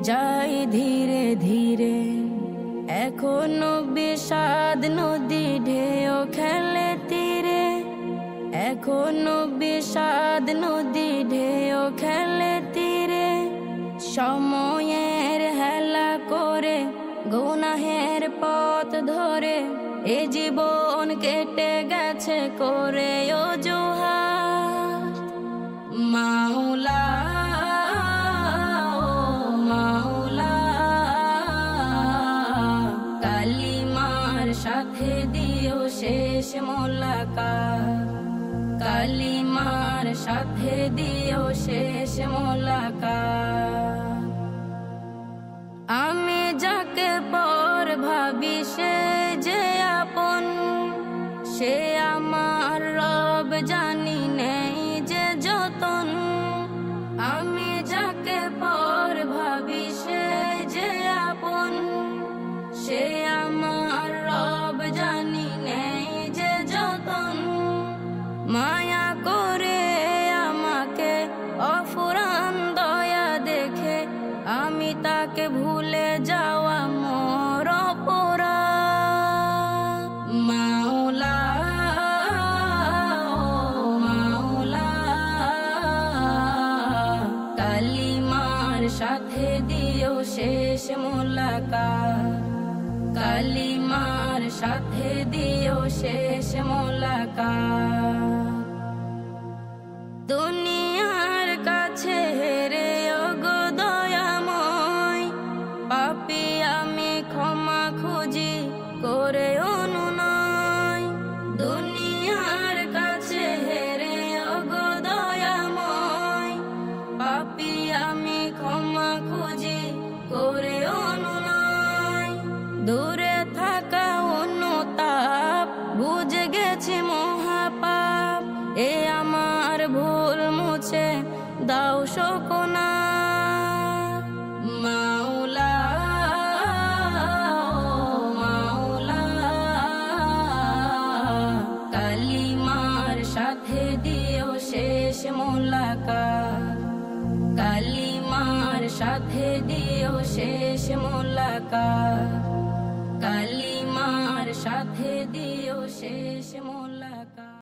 যাই ধীরে ধীরে। এখনো বিষাদ নদী ঢেউ খেলে তীরে, এখনো বিষাদ নদী ঢেউ খেলে তীরে। সময়ের হেলা করে গুনাহের পথ ধরে এ জীবন কেটে গেছে করে অজুহাত। মাওলা কালিমার সাথে দিও শেষ মোলাকাত, কালিমার সাথে দিও শেষ মোলাকাত। আমি যাকে পর ভাবি সে যে আপন, সে আমার রব জানি নেই যে যতন। আমি যাকে পর ভাবি সে যে আপন, সে আমার রব জানি নেই যে যতন। মায়া করে আমাকে অফুরান দয়া দেখে আমি তাকে ভুলে যাওয়া মোর অপরাধ। মাওলা কালিমার সাথে দিও শেষ মোলাকাত, কালিমার সাথে দিও শেষ মোলাকাত। দুনিয়ার কাছে হেরে ওগো দয়াময়, পাপী আমি ক্ষমা খুঁজি করে অনুনয়। দুনিয়ার কাছে হেরে ওগো দয়াময়, পাপী আমি ক্ষমা খুঁজি করে অনুনয়। দূরে থাকা অনুতাপ বুঝে গেছি মহাপাপ, এ আমার ভুল মুছে দাও শোকনা। মাওলা কালিমার সাথে দিও শেষ মোলাকাত, কালিমার সাথে দিও শেষ মোলাকাত, কালিমার সাথে দিও শেষ মোলাকাত।